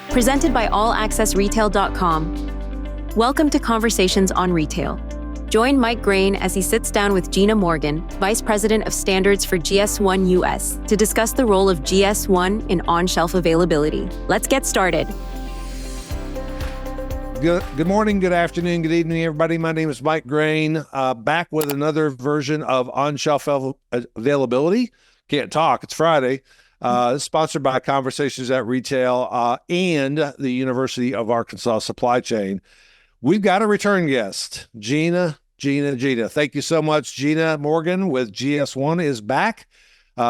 presented by allaccessretail.com. Welcome to Conversations on Retail. Join Mike Graen as he sits down with Gena Morgan, Vice President of Standards for GS1 US, to discuss the role of GS1 in on-shelf availability. Let's get started. Good morning, good afternoon, good evening, everybody. My name is Mike Graen, back with another version of on-shelf availability. Can't talk, it's Friday. Sponsored by Conversations at Retail and the University of Arkansas Supply Chain. We've got a return guest, Gena. Thank you so much. Gena Morgan with GS1 is back.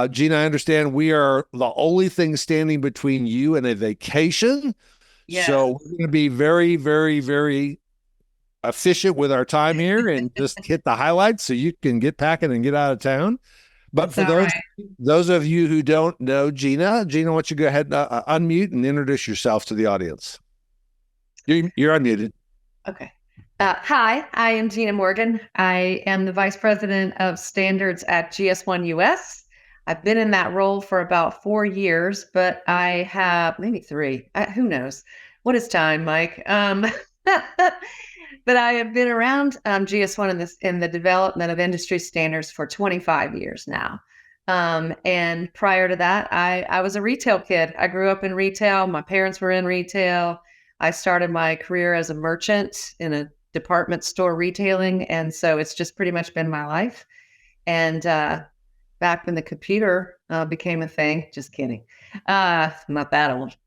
Gena, I understand we are the only thing standing between you and a vacation. Yeah. So we're going to be very, very, very efficient with our time here and just hit the highlights so you can get packing and get out of town. But for those of you who don't know Gena, why don't you go ahead and unmute and introduce yourself to the audience. You're unmuted. Okay. Hi, I am Gena Morgan. I am the Vice President of Standards at GS1 US. I've been in that role for about 4 years, but I have maybe 3. Who knows? What is time, Mike? But I have been around GS1 in the development of industry standards for 25 years now. And prior to that, I was a retail kid. I grew up in retail. My parents were in retail. I started my career as a merchant in a department store retailing. And so it's just pretty much been my life. And back when the computer became a thing, just kidding. Not that old.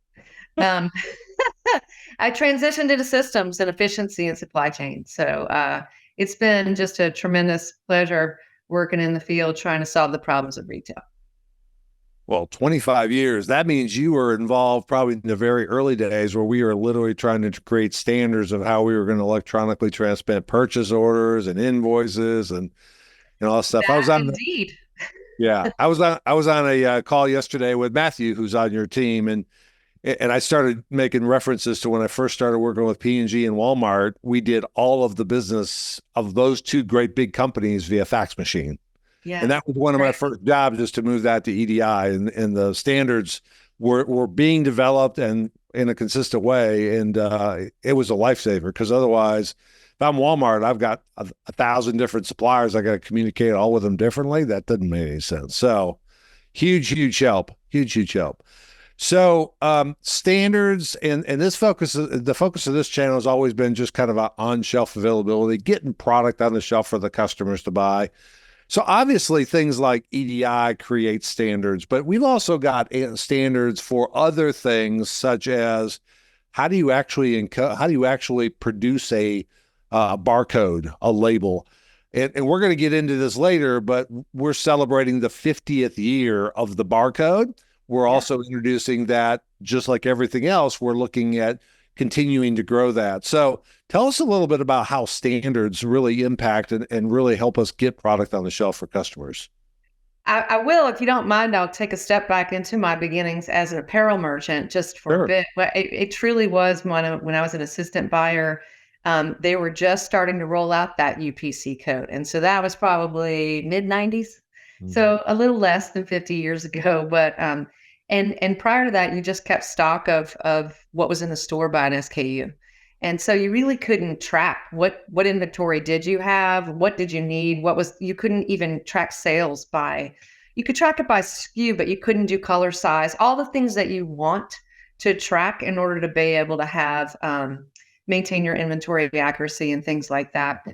I transitioned into systems and efficiency and supply chain. So it's been just a tremendous pleasure working in the field, trying to solve the problems of retail. Well, 25 years, that means you were involved probably in the very early days where we were literally trying to create standards of how we were going to electronically transmit purchase orders and invoices and all that stuff. Indeed. Yeah, I was on a call yesterday with Matthew, who's on your team, and I started making references to when I first started working with P&G and Walmart. We did all of the business of those two great big companies via fax machine. Yeah, and that was one of my first jobs, is to move that to EDI, and the standards were being developed and in a consistent way, and it was a lifesaver, because otherwise, if I'm Walmart, I've got 1,000 different suppliers. I got to communicate all with them differently. That doesn't make any sense. So huge help. So standards and the focus of this channel has always been just kind of on-shelf availability, getting product on the shelf for the customers to buy. So obviously things like EDI create standards, but we've also got standards for other things, such as how do you actually produce a barcode, a label. And we're going to get into this later, but we're celebrating the 50th year of the barcode. We're also introducing that, just like everything else, we're looking at continuing to grow that. So tell us a little bit about how standards really impact and really help us get product on the shelf for customers. I will, if you don't mind. I'll take a step back into my beginnings as an apparel merchant just for a bit. It truly was when I was an assistant buyer. They were just starting to roll out that UPC code. And so that was probably mid-90s. Mm-hmm. So a little less than 50 years ago. But and prior to that, you just kept stock of what was in the store by an SKU. And so you really couldn't track what inventory did you have, what did you need, you couldn't even track sales you could track it by SKU, but you couldn't do color, size, all the things that you want to track in order to be able to have maintain your inventory accuracy and things like that.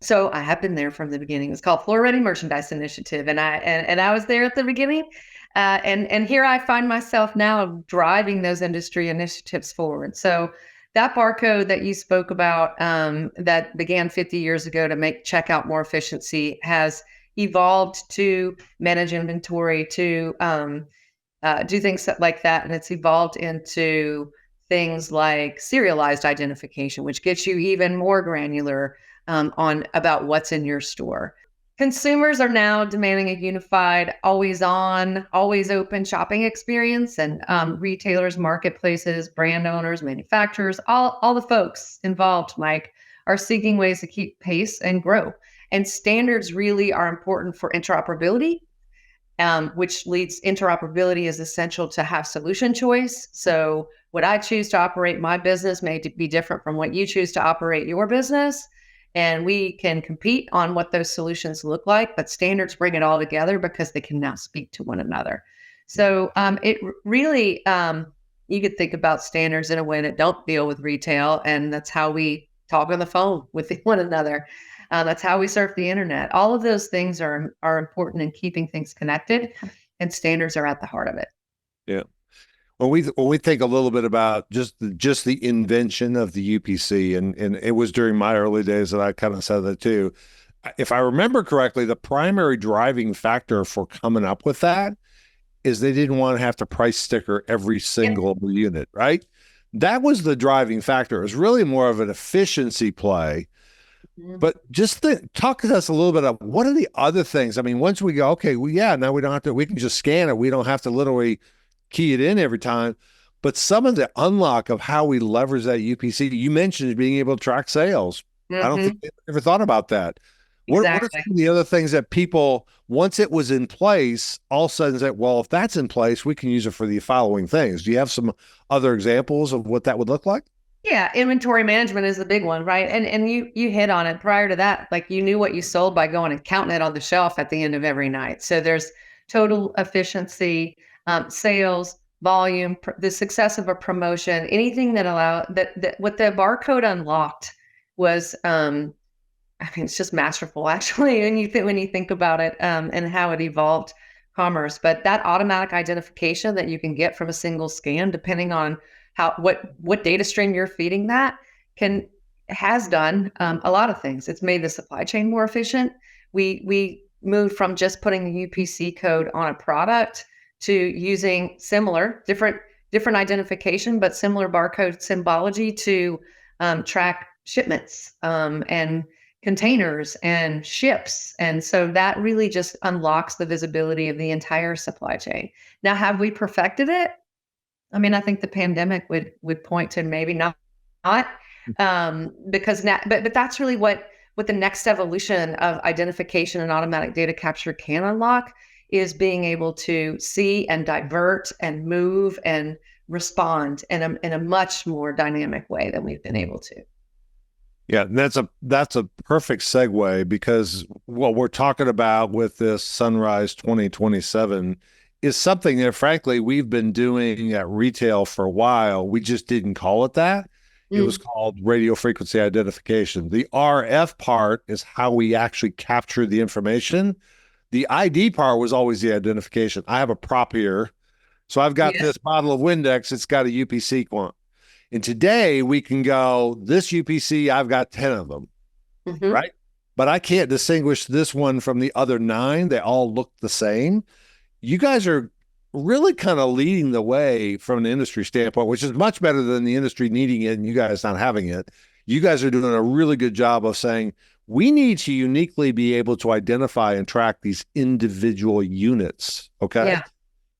So I have been there from the beginning. It's called Floor Ready Merchandise Initiative. And I was there at the beginning. And here I find myself now driving those industry initiatives forward. So that barcode that you spoke about, that began 50 years ago to make checkout more efficiency, has evolved to manage inventory, to do things like that. And it's evolved into things like serialized identification, which gets you even more granular on about what's in your store. Consumers are now demanding a unified, always on, always open shopping experience, and retailers, marketplaces, brand owners, manufacturers, all the folks involved, Mike, are seeking ways to keep pace and grow. And standards really are important for interoperability which leads interoperability is essential to have solution choice. So what I choose to operate my business may be different from what you choose to operate your business. And we can compete on what those solutions look like, but standards bring it all together because they can now speak to one another. So it really, you could think about standards in a way that don't deal with retail. And that's how we talk on the phone with one another. That's how we surf the internet. All of those things are important in keeping things connected, and standards are at the heart of it. Yeah. When we think a little bit about just the invention of the UPC, and it was during my early days that I kind of said that too. If I remember correctly, the primary driving factor for coming up with that is they didn't want to have to price sticker every single unit, right? That was the driving factor. It was really more of an efficiency play. But just talk to us a little bit of what are the other things? I mean, once we go, okay, well, yeah, now we don't have to, we can just scan it. We don't have to literally key it in every time. But some of the unlock of how we leverage that UPC, you mentioned being able to track sales. I don't think they ever thought about that. Exactly. What are some of the other things that people, once it was in place, all of a sudden said, well, if that's in place, we can use it for the following things. Do you have some other examples of what that would look like? Yeah, inventory management is the big one, right? And you hit on it. Prior to that, like you knew what you sold by going and counting it on the shelf at the end of every night. So there's total efficiency, sales, volume, the success of a promotion, anything that that what the barcode unlocked was, I mean, it's just masterful actually when you think about it, and how it evolved commerce. But that automatic identification that you can get from a single scan, depending on what data stream you're feeding that, has done a lot of things. It's made the supply chain more efficient. We moved from just putting the UPC code on a product to using different identification, but similar barcode symbology to track shipments and containers and ships. And so that really just unlocks the visibility of the entire supply chain. Now, have we perfected it? I mean, I think the pandemic would point to maybe not, because now, but that's really what the next evolution of identification and automatic data capture can unlock, is being able to see and divert and move and respond in a much more dynamic way than we've been able to. Yeah, and that's a perfect segue, because what we're talking about with this Sunrise 2027 is something that, frankly, we've been doing at retail for a while. We just didn't call it that. It was called radio frequency identification. The RF part is how we actually capture the information. The ID part was always the identification. I have a prop here. So I've got this bottle of Windex. It's got a UPC quant. And today we can go, this UPC, I've got 10 of them, right? But I can't distinguish this one from the other 9. They all look the same. You guys are really kind of leading the way from an industry standpoint, which is much better than the industry needing it and you guys not having it. You guys are doing a really good job of saying, we need to uniquely be able to identify and track these individual units, okay?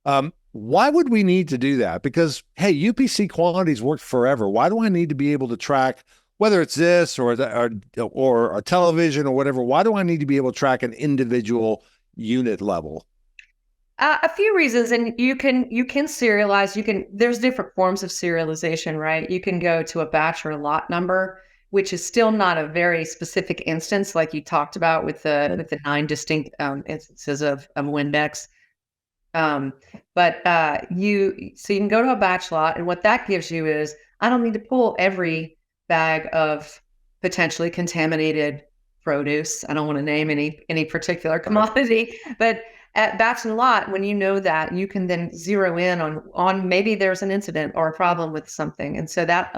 Yeah. Why would we need to do that? Because, hey, UPC quantities worked forever. Why do I need to be able to track, whether it's this or a television or whatever, why do I need to be able to track an individual unit level? A few reasons, and you can serialize. There's different forms of serialization, right? You can go to a batch or a lot number, which is still not a very specific instance, like you talked about with the 9 distinct instances of Windex. But you can go to a batch lot, and what that gives you is, I don't need to pull every bag of potentially contaminated produce. I don't want to name any particular commodity, but at batch and lot, when you know that, you can then zero in on maybe there's an incident or a problem with something. And so that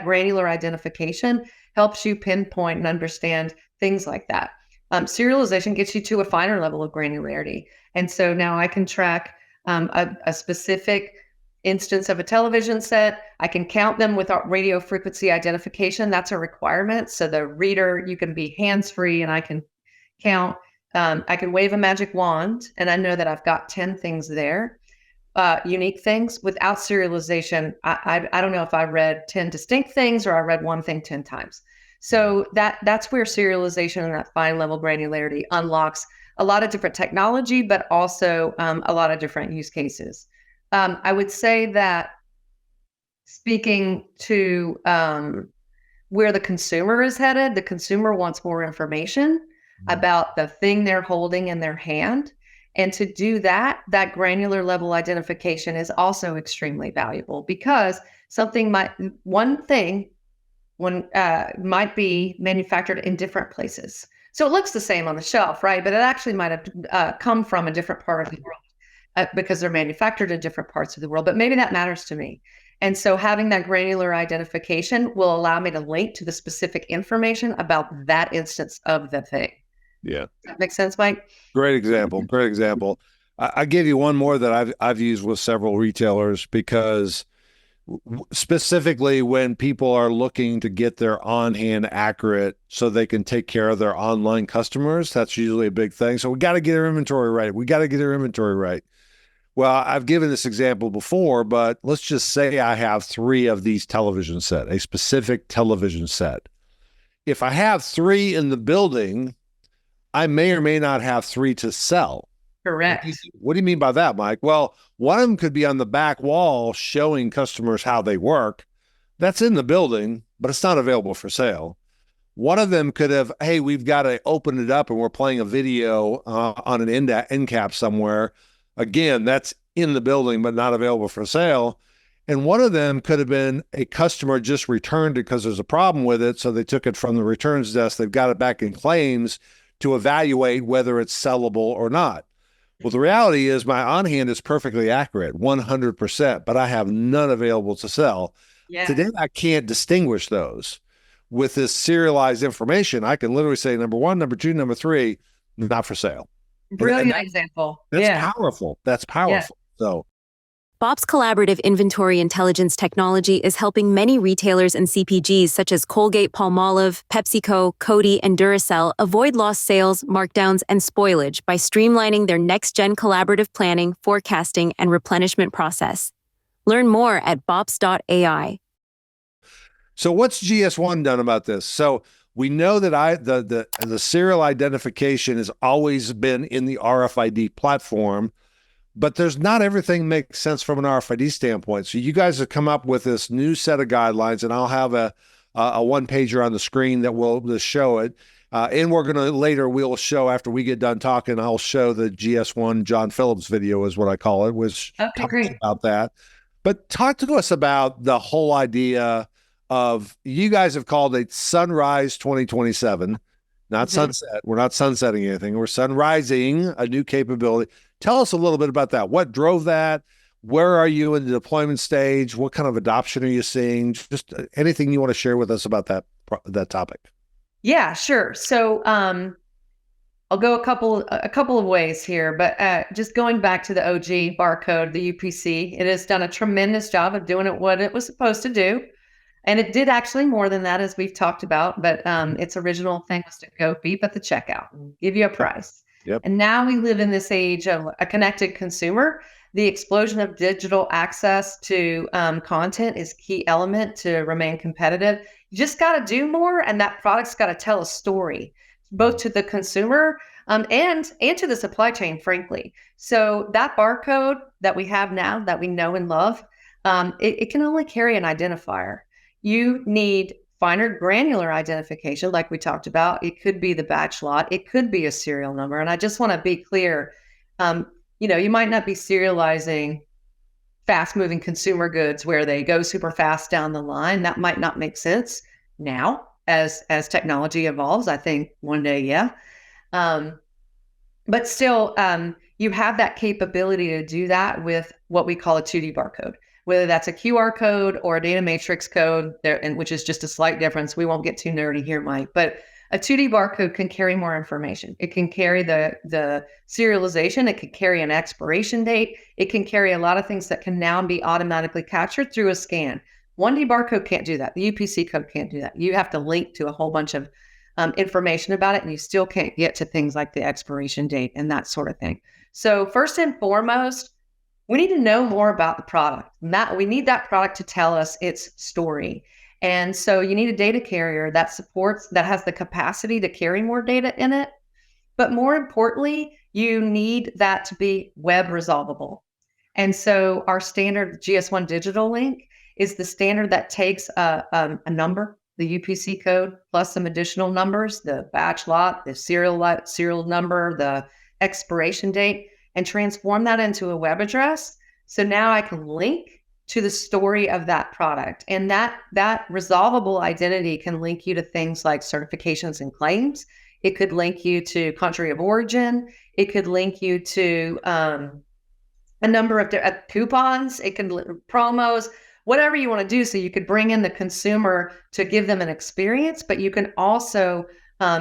granular identification helps you pinpoint and understand things like that. Serialization gets you to a finer level of granularity. And so now I can track a specific instance of a television set. I can count them with radio frequency identification. That's a requirement. So the reader, you can be hands-free and I can count. I can wave a magic wand and I know that I've got 10 things there, unique things. Without serialization, I don't know if I read 10 distinct things or I read one thing 10 times. So that's where serialization and that fine level granularity unlocks a lot of different technology, but also a lot of different use cases. I would say that speaking to where the consumer is headed, the consumer wants more information about the thing they're holding in their hand. And to do that, that granular level identification is also extremely valuable because one thing might be manufactured in different places. So it looks the same on the shelf, right? But it actually might have come from a different part of the world because they're manufactured in different parts of the world. But maybe that matters to me. And so having that granular identification will allow me to link to the specific information about that instance of the thing. Yeah. Does that make sense, Mike? Great example. Great example. I give you one more that I've used with several retailers because specifically when people are looking to get their on-hand accurate so they can take care of their online customers, that's usually a big thing. So we got to get our inventory right. Well, I've given this example before, but let's just say I have 3 of these television set, a specific television set. If I have 3 in the building, I may or may not have 3 to sell. Correct. What do you mean by that, Mike? Well, one of them could be on the back wall showing customers how they work. That's in the building, but it's not available for sale. One of them could have, hey, we've got to open it up and we're playing a video on an end cap somewhere. Again, that's in the building, but not available for sale. And one of them could have been a customer just returned it because there's a problem with it. So they took it from the returns desk. They've got it back in claims to evaluate whether it's sellable or not. Well, the reality is my on-hand is perfectly accurate, 100%, but I have none available to sell. Yeah. Today, I can't distinguish those. With this serialized information, I can literally say number 1, number 2, number 3, not for sale. Brilliant example. That's powerful. That's powerful. Yeah. So Bob's collaborative inventory intelligence technology is helping many retailers and CPGs such as Colgate-Palmolive, PepsiCo, Coty, and Duracell avoid lost sales, markdowns, and spoilage by streamlining their next-gen collaborative planning, forecasting, and replenishment process. Learn more at bops.ai. So what's GS1 done about this? So we know that the serial identification has always been in the RFID platform, but there's not everything makes sense from an RFID standpoint. So you guys have come up with this new set of guidelines, and I'll have a one-pager on the screen that will just show it. And we're going to later, we'll show after we get done talking, I'll show the GS1 John Phillips video is what I call it, which talks about that. But talk to us about the whole idea of, you guys have called it Sunrise 2027, not sunset. We're not sunsetting anything. We're sunrising a new capability. Tell us a little bit about that. What drove that? Where are you in the deployment stage? What kind of adoption are you seeing? Just anything you want to share with us about that topic. Yeah, sure. So I'll go a couple of ways here, but just going back to the OG barcode, the UPC, it has done a tremendous job of doing it what it was supposed to do. And it did actually more than that, as we've talked about, but its original thing was to go beep at the checkout and give you a price. Yep. And now we live in this age of a connected consumer. The explosion of digital access to content is a key element to remain competitive. You just got to do more, and that product's got to tell a story, both to the consumer and to the supply chain, frankly. So that barcode that we have now, that we know and love, it can only carry an identifier. You need finer granular identification, like we talked about. It could be the batch lot. It could be a serial number. And I just want to be clear, you might not be serializing fast-moving consumer goods where they go super fast down the line. That might not make sense now as technology evolves. I think one day, yeah. But still, you have that capability to do that with what we call a 2D barcode. Whether that's a QR code or a data matrix code, which is just a slight difference. We won't get too nerdy here, Mike, but a 2D barcode can carry more information. It can carry the serialization. It can carry an expiration date. It can carry a lot of things that can now be automatically captured through a scan. 1D barcode can't do that. The UPC code can't do that. You have to link to a whole bunch of information about it, and you still can't get to things like the expiration date and that sort of thing. So first and foremost, we need to know more about the product. We need that product to tell us its story. And so you need a data carrier that has the capacity to carry more data in it. But more importantly, you need that to be web resolvable. And so our standard GS1 digital link is the standard that takes a number, the UPC code, plus some additional numbers, the batch lot, the serial number, the expiration date, and transform that into a web address. So now I can link to the story of that product. And that resolvable identity can link you to things like certifications and claims. It could link you to country of origin. It could link you to a number of coupons. It can promos, whatever you want to do. So you could bring in the consumer to give them an experience, but you can also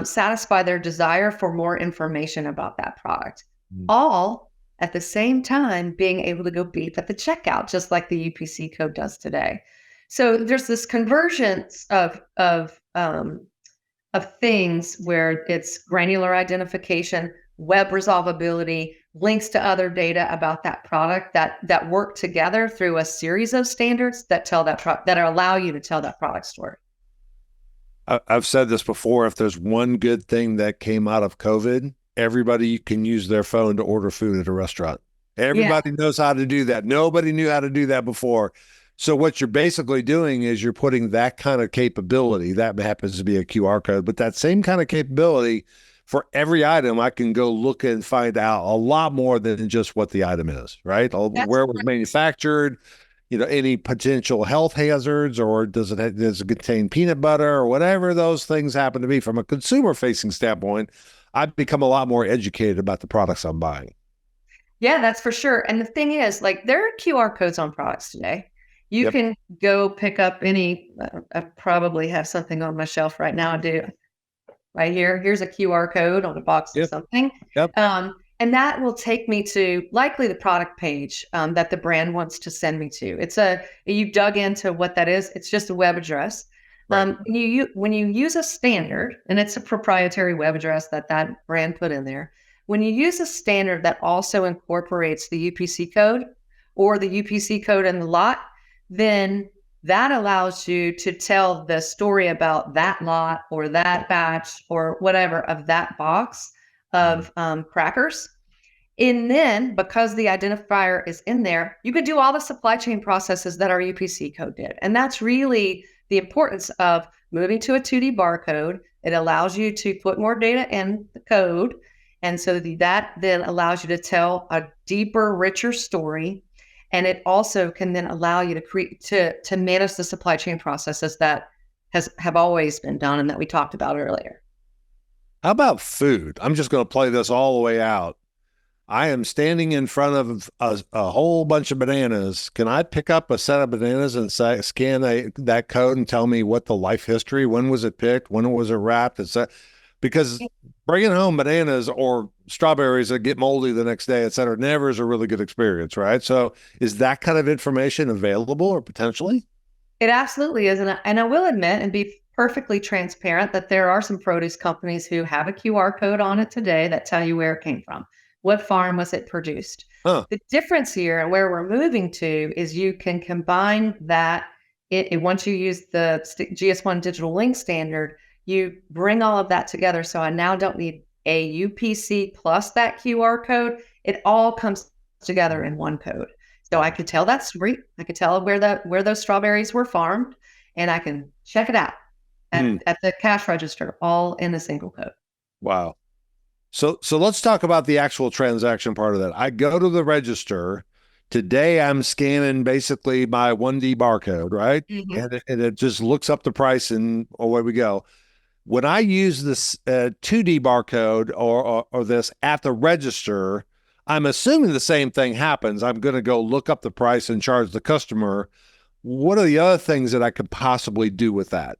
satisfy their desire for more information about that product. All at the same time being able to go beep at the checkout, just like the UPC code does today. So there's this convergence of things where it's granular identification, web resolvability, links to other data about that product that work together through a series of standards that tell that allow you to tell that product story. I've said this before. If there's one good thing that came out of COVID, everybody can use their phone to order food at a restaurant. Everybody knows how to do that. Nobody knew how to do that before. So what you're basically doing is you're putting that kind of capability, that happens to be a QR code, but that same kind of capability for every item, I can go look and find out a lot more than just what the item is, right? Where it was manufactured, any potential health hazards, or does it contain peanut butter, or whatever those things happen to be. From a consumer facing standpoint, I've become a lot more educated about the products I'm buying. Yeah, that's for sure. And the thing is, like, there are QR codes on products today. You can go pick up any, I probably have something on my shelf right now. I do. Right here. Here's a QR code on a box of something. And that will take me to likely the product page that the brand wants to send me to. You dug into what that is. It's just a web address. Right. When you use a standard, and it's a proprietary web address that brand put in there, when you use a standard that also incorporates the UPC code or the UPC code in the lot, then that allows you to tell the story about that lot or that batch or whatever of that box of crackers. And then, because the identifier is in there, you can do all the supply chain processes that our UPC code did. And that's really the importance of moving to a 2D barcode. It allows you to put more data in the code. And so that then allows you to tell a deeper, richer story. And it also can then allow you to manage the supply chain processes that have always been done and that we talked about earlier. How about food? I'm just going to play this all the way out. I am standing in front of a whole bunch of bananas. Can I pick up a set of bananas and scan that code and tell me what the life history, when was it picked, when was it wrapped, etc.? Because bringing home bananas or strawberries that get moldy the next day, et cetera, never is a really good experience, right? So is that kind of information available or potentially? It absolutely is. And I will admit and be perfectly transparent that there are some produce companies who have a QR code on it today that tell you where it came from. What farm was it produced? The difference here and where we're moving to is you can combine that. Once you use the GS1 digital link standard, you bring all of that together. So I now don't need a UPC plus that QR code. It all comes together in one code. So I could tell that story. I could tell where those strawberries were farmed, and I can check it out at the cash register, all in a single code. Wow. So let's talk about the actual transaction part of that. I go to the register. Today I'm scanning basically my 1D barcode, right? Mm-hmm. And it just looks up the price and away we go. When I use this 2D barcode or this at the register, I'm assuming the same thing happens. I'm going to go look up the price and charge the customer. What are the other things that I could possibly do with that?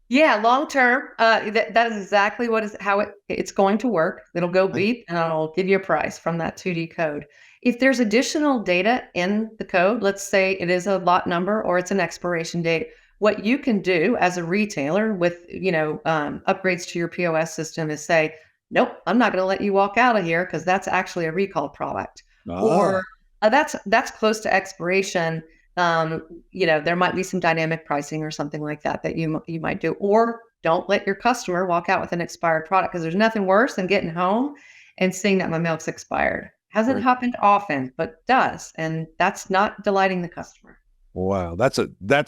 Yeah, long term, that is exactly how it's going to work. It'll go beep and it'll give you a price from that 2D code. If there's additional data in the code, let's say it is a lot number or it's an expiration date, what you can do as a retailer with upgrades to your POS system is say, nope, I'm not going to let you walk out of here because that's actually a recalled product, or that's close to expiration. There might be some dynamic pricing or something like that you might do, or don't let your customer walk out with an expired product, because there's nothing worse than getting home and seeing that my milk's expired. Hasn't happened often, but does. And that's not delighting the customer. Wow, that's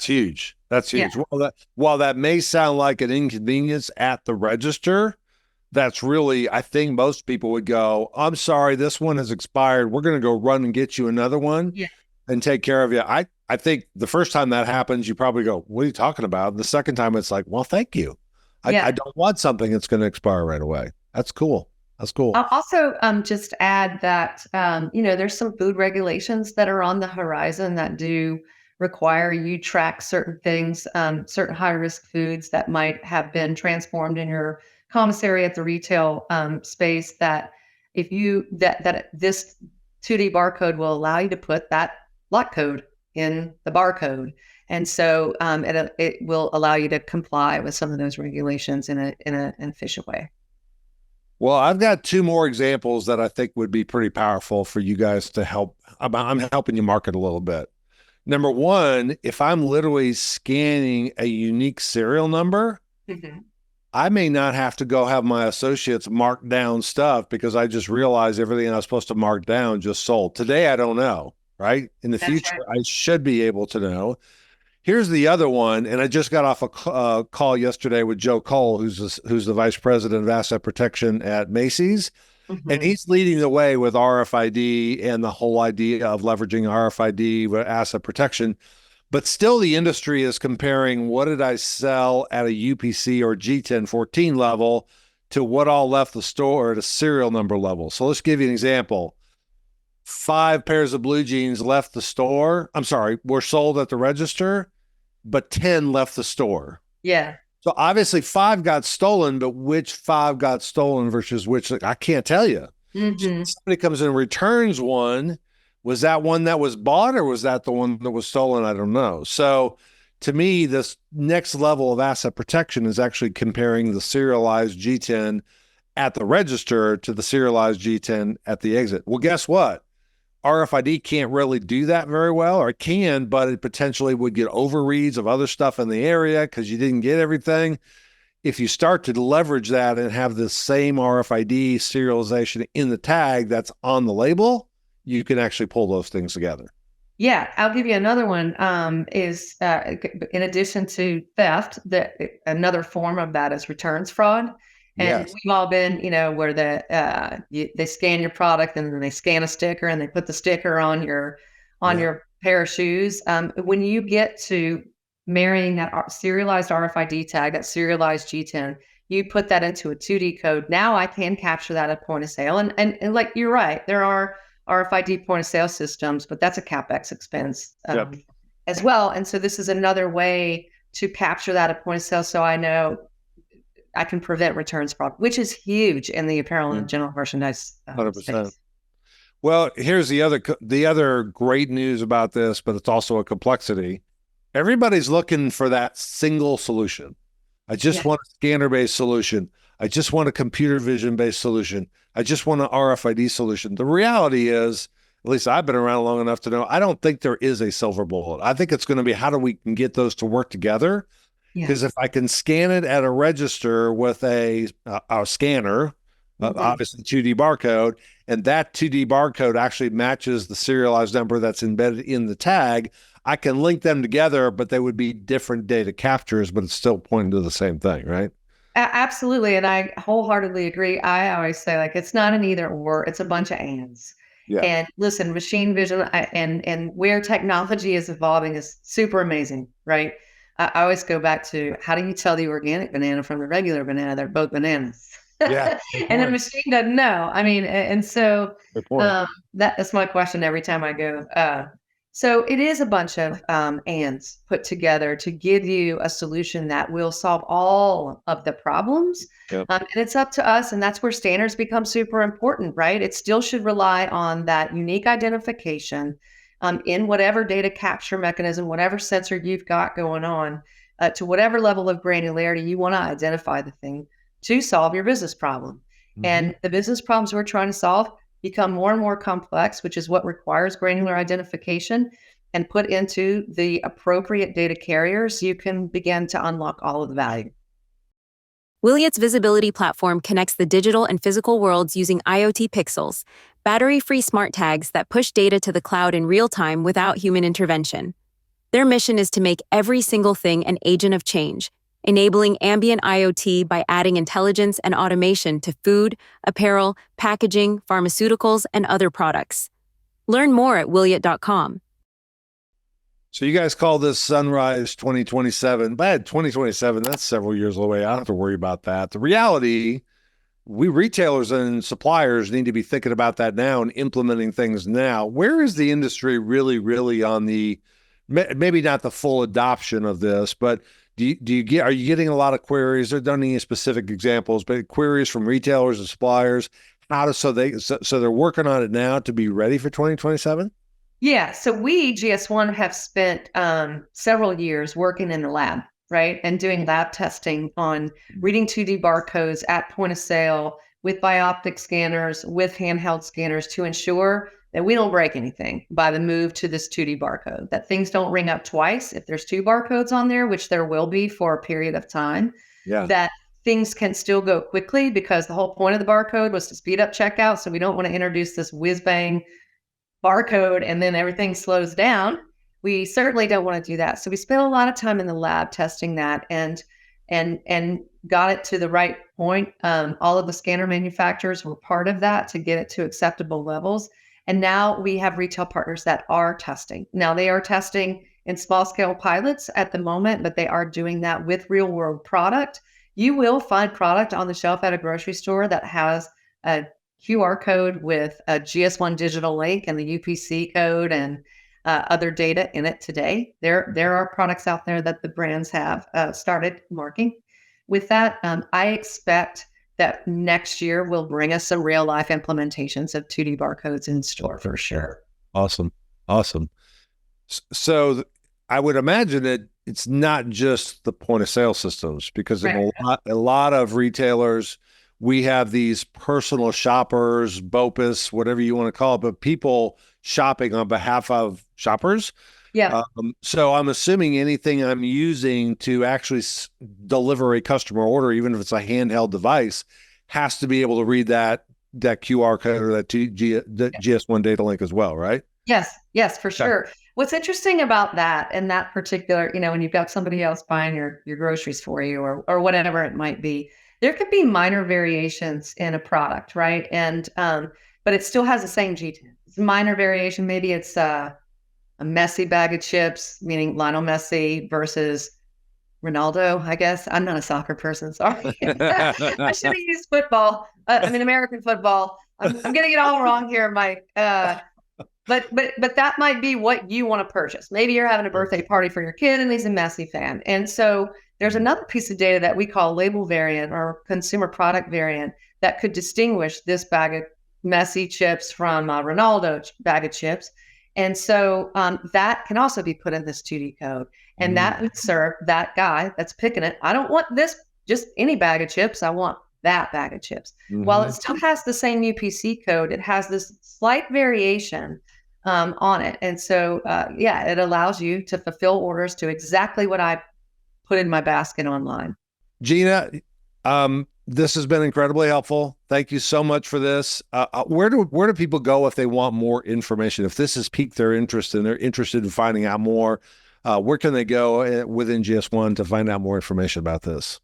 huge. That's huge. Yeah. While that may sound like an inconvenience at the register, that's really, I think most people would go, I'm sorry, this one has expired. We're going to go run and get you another one and take care of you. I think the first time that happens, you probably go, what are you talking about? The second time it's like, well, thank you. I don't want something that's going to expire right away. That's cool. That's cool. I'll also just add that, there's some food regulations that are on the horizon that do require you track certain things, certain high-risk foods that might have been transformed in your commissary at the retail space, that if you, that this 2D barcode will allow you to put that lot code in the barcode. And so it will allow you to comply with some of those regulations in an efficient way. Well, I've got two more examples that I think would be pretty powerful for you guys to help. I'm helping you market a little bit. Number one, if I'm literally scanning a unique serial number, I may not have to go have my associates mark down stuff because I just realized everything I was supposed to mark down just sold. Today, I don't know, right? In the future, I should be able to know. Here's the other one, and I just got off a call yesterday with Joe Cole, who's the vice president of asset protection at Macy's, and he's leading the way with RFID and the whole idea of leveraging RFID with asset protection. But still, the industry is comparing what did I sell at a UPC or G1014 level to what all left the store at a serial number level. So let's give you an example. 5 pairs of blue jeans left the store. I'm sorry, were sold at the register, but 10 left the store. Yeah. So obviously 5 got stolen, but which 5 got stolen versus which, I can't tell you. Somebody comes in and returns one. Was that one that was bought or was that the one that was stolen? I don't know. So to me, this next level of asset protection is actually comparing the serialized G10 at the register to the serialized G10 at the exit. Well, guess what? RFID can't really do that very well, or it can, but it potentially would get overreads of other stuff in the area because you didn't get everything. If you start to leverage that and have the same RFID serialization in the tag that's on the label, you can actually pull those things together. Yeah, I'll give you another one. Is in addition to theft, another form of that is returns fraud. And we've all been, where they scan your product and then they scan a sticker and they put the sticker on your pair of shoes. When you get to marrying that serialized RFID tag, that serialized G10, you put that into a 2D code. Now I can capture that at point of sale. And like, you're right, there are RFID point of sale systems, but that's a CapEx expense as well. And so this is another way to capture that at point of sale. So I know I can prevent returns fraud, which is huge in the apparel and general merchandise 100%. Space. Well, here's the other great news about this, but it's also a complexity. Everybody's looking for that single solution. I just want a scanner-based solution. I just want a computer vision-based solution. I just want an RFID solution. The reality is, at least I've been around long enough to know, I don't think there is a silver bullet. I think it's going to be how do we can get those to work together. Because if I can scan it at a register with a scanner, obviously 2D barcode, and that 2D barcode actually matches the serialized number that's embedded in the tag, I can link them together, but they would be different data captures, but it's still pointing to the same thing, right? Absolutely. And I wholeheartedly agree. I always say, like, it's not an either or, it's a bunch of ands. And listen, machine vision and where technology is evolving is super amazing, right? I always go back to, how do you tell the organic banana from the regular banana? They're both bananas. And the machine doesn't know. I mean, and so that's my question every time I go. So it is a bunch of ands put together to give you a solution that will solve all of the problems. And it's up to us. And that's where standards become super important, right? It still should rely on that unique identification in whatever data capture mechanism, whatever sensor you've got going on, to whatever level of granularity you want to identify the thing to solve your business problem. And the business problems we're trying to solve become more and more complex, which is what requires granular identification, and put into the appropriate data carriers, you can begin to unlock all of the value. Wiliot's visibility platform connects the digital and physical worlds using IoT pixels, battery-free smart tags that push data to the cloud in real time without human intervention. Their mission is to make every single thing an agent of change, enabling ambient IoT by adding intelligence and automation to food, apparel, packaging, pharmaceuticals, and other products. Learn more at wiliot.com. So you guys call this Sunrise 2027. But 2027, that's several years away. I don't have to worry about that. The reality, we retailers and suppliers need to be thinking about that now and implementing things now. Where is the industry really on the, maybe not the full adoption of this, but are you getting a lot of queries? There don't any specific examples, but queries from retailers and suppliers, so they're working on it now to be ready for 2027? Yeah, so we, GS1, have spent several years working in the lab, right? And doing lab testing on reading 2D barcodes at point of sale with bioptic scanners, with handheld scanners to ensure that we don't break anything by the move to this 2D barcode, that things don't ring up twice if there's two barcodes on there, which there will be for a period of time, that things can still go quickly because the whole point of the barcode was to speed up checkout. So we don't want to introduce this whiz-bang barcode and then everything slows down. We certainly don't want to do that. So we spent a lot of time in the lab testing that and got it to the right point. All of the scanner manufacturers were part of that to get it to acceptable levels. And now we have retail partners that are testing. Now they are testing in small scale pilots at the moment, but they are doing that with real world product. You will find product on the shelf at a grocery store that has a QR code with a GS1 digital link and the UPC code and other data in it today. There are products out there that the brands have started marking with that. I expect that next year will bring us some real life implementations of 2D barcodes in store for sure. Awesome. So I would imagine that it's not just the point of sale systems, because in a lot of retailers, we have these personal shoppers, BOPIS, whatever you want to call it, but people shopping on behalf of shoppers. Yeah. So I'm assuming anything I'm using to actually deliver a customer order, even if it's a handheld device, has to be able to read that QR code or that GS1 data link as well, right? Yes, for sure. What's interesting about that and that particular, when you've got somebody else buying your groceries for you or whatever it might be, there could be minor variations in a product, right? And but it still has the same G10. It's a minor variation. Maybe it's a Messi bag of chips, meaning Lionel Messi versus Ronaldo, I guess. I'm not a soccer person, sorry. I should have used football. American football. I'm getting it all wrong here, Mike. But that might be what you want to purchase. Maybe you're having a birthday party for your kid and he's a Messi fan. And so there's another piece of data that we call label variant or consumer product variant that could distinguish this bag of Messi chips from Ronaldo bag of chips. And so that can also be put in this 2D code. And that would serve that guy that's picking it. I don't want this, just any bag of chips. I want that bag of chips. While it still has the same UPC code, it has this slight variation on it. And so, it allows you to fulfill orders to exactly what I put in my basket online. Gena, this has been incredibly helpful. Thank you so much for this. Where do people go if they want more information? If this has piqued their interest and they're interested in finding out more, where can they go within GS1 to find out more information about this?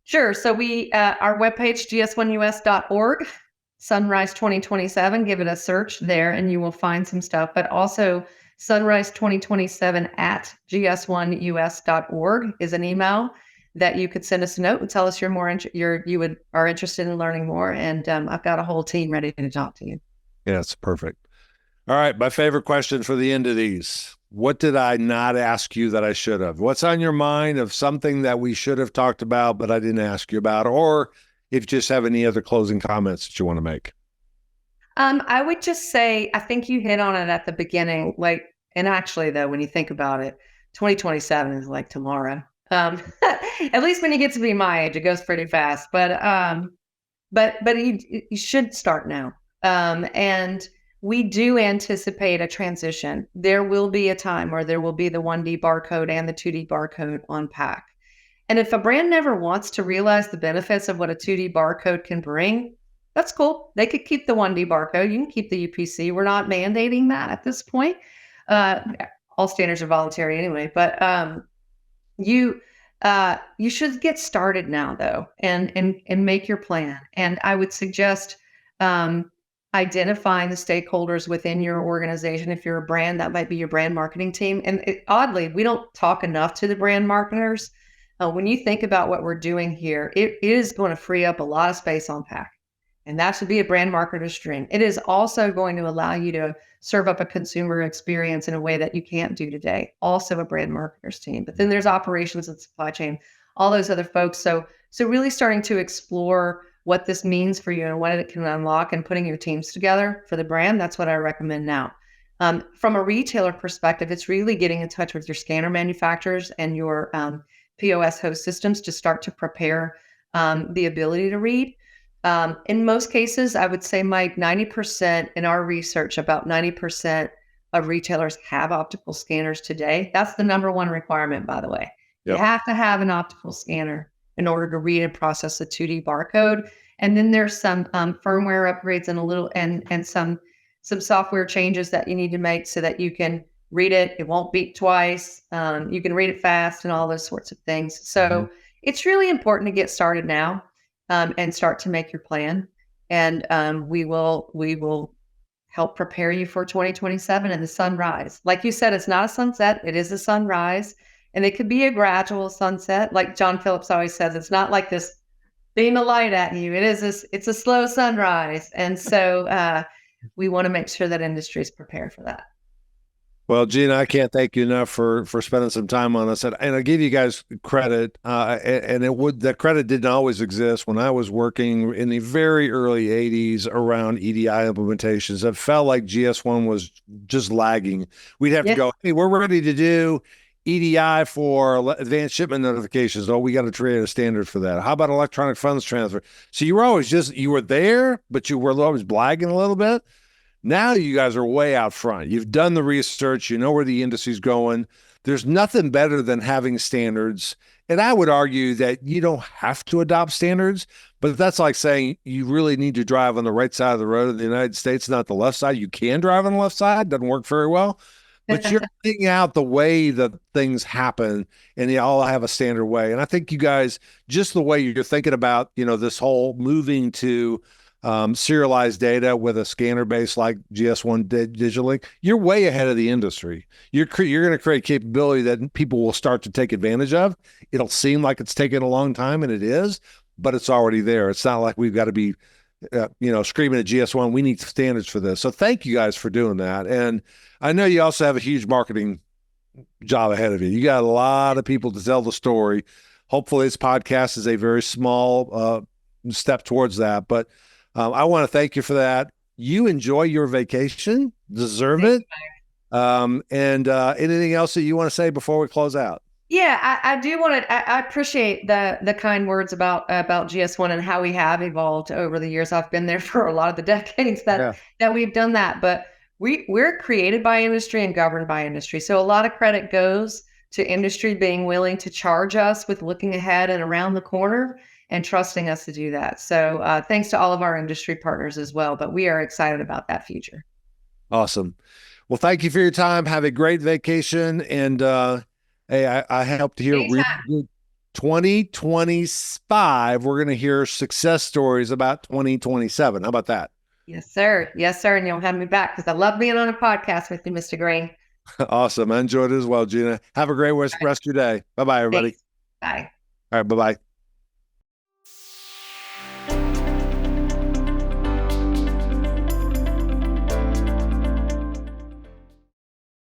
Sure. So our webpage, gs1us.org, Sunrise 2027, give it a search there and you will find some stuff, but also Sunrise 2027 at gs1us.org is an email that you could send us a note and tell us you're are interested in learning more. And I've got a whole team ready to talk to you. Yeah, it's perfect. All right. My favorite question for the end of these. What did I not ask you that I should have? What's on your mind of something that we should have talked about, but I didn't ask you about? Or if you just have any other closing comments that you want to make. I would just say, I think you hit on it at the beginning. And actually though, when you think about it, 2027 is like tomorrow. At least when you get to be my age, it goes pretty fast, but you should start now. And we do anticipate a transition. There will be a time where there will be the 1D barcode and the 2D barcode on pack. And if a brand never wants to realize the benefits of what a 2D barcode can bring, that's cool. They could keep the 1D barcode. You can keep the UPC. We're not mandating that at this point. All standards are voluntary anyway, but you should get started now though, and make your plan. And I would suggest identifying the stakeholders within your organization. If you're a brand, that might be your brand marketing team. And oddly, we don't talk enough to the brand marketers. When you think about what we're doing here, it is going to free up a lot of space on pack. And that should be a brand marketer's dream. It is also going to allow you to serve up a consumer experience in a way that you can't do today. Also a brand marketer's team. But then there's operations and supply chain, all those other folks. So really starting to explore what this means for you and what it can unlock, and putting your teams together for the brand. That's what I recommend now. From a retailer perspective, it's really getting in touch with your scanner manufacturers and your POS host systems to start to prepare the ability to read. In most cases, I would say, Mike, 90% in our research, about 90% of retailers have optical scanners today. That's the number one requirement, by the way. Yep. You have to have an optical scanner in order to read and process a 2D barcode. And then there's some firmware upgrades and some software changes that you need to make so that you can read it. It won't beep twice. You can read it fast and all those sorts of things. So it's really important to get started now. And start to make your plan, and we will help prepare you for 2027 and the sunrise. Like you said, it's not a sunset; it is a sunrise, and it could be a gradual sunset. Like John Phillips always says, it's not like this beam of light at you. It's a slow sunrise, and so we want to make sure that industry is prepared for that. Well, Gena, I can't thank you enough for spending some time on this. And I give you guys credit, and that credit didn't always exist. When I was working in the very early 80s around EDI implementations, it felt like GS1 was just lagging. We'd have to go, hey, we're ready to do EDI for advanced shipment notifications. Oh, we got to create a standard for that. How about electronic funds transfer? So you were there, but you were always blagging a little bit. Now you guys are way out front. You've done the research. You know where the industry's going. There's nothing better than having standards. And I would argue that you don't have to adopt standards, but that's like saying you really need to drive on the right side of the road in the United States, not the left side. You can drive on the left side. Doesn't work very well. But you're figuring out the way that things happen, and they all have a standard way. And I think you guys, just the way you're thinking about, this whole moving to serialized data with a scanner base like GS1 Digilink, you're way ahead of the industry. You're going to create capability that people will start to take advantage of. It'll seem like it's taken a long time, and it is, but it's already there. It's not like we've got to be, screaming at GS1, we need standards for this. So thank you guys for doing that. And I know you also have a huge marketing job ahead of you. You got a lot of people to tell the story. Hopefully this podcast is a very small step towards that, but I want to thank you for that. You enjoy your vacation, deserve it. And anything else that you want to say before we close out? Yeah, I do want to. I appreciate the kind words about GS1 and how we have evolved over the years. I've been there for a lot of the decades that we've done that, but we're created by industry and governed by industry. So a lot of credit goes to industry being willing to charge us with looking ahead and around the corner and trusting us to do that. So thanks to all of our industry partners as well, but we are excited about that future. Awesome. Well, thank you for your time. Have a great vacation. And hey, I hope to hear 2025. We're going to hear success stories about 2027. How about that? Yes, sir. Yes, sir. And you'll have me back because I love being on a podcast with you, Mr. Graen. Awesome. I enjoyed it as well, Gena. Have a great rest of your day. Bye-bye, everybody. Thanks. Bye. All right. Bye-bye.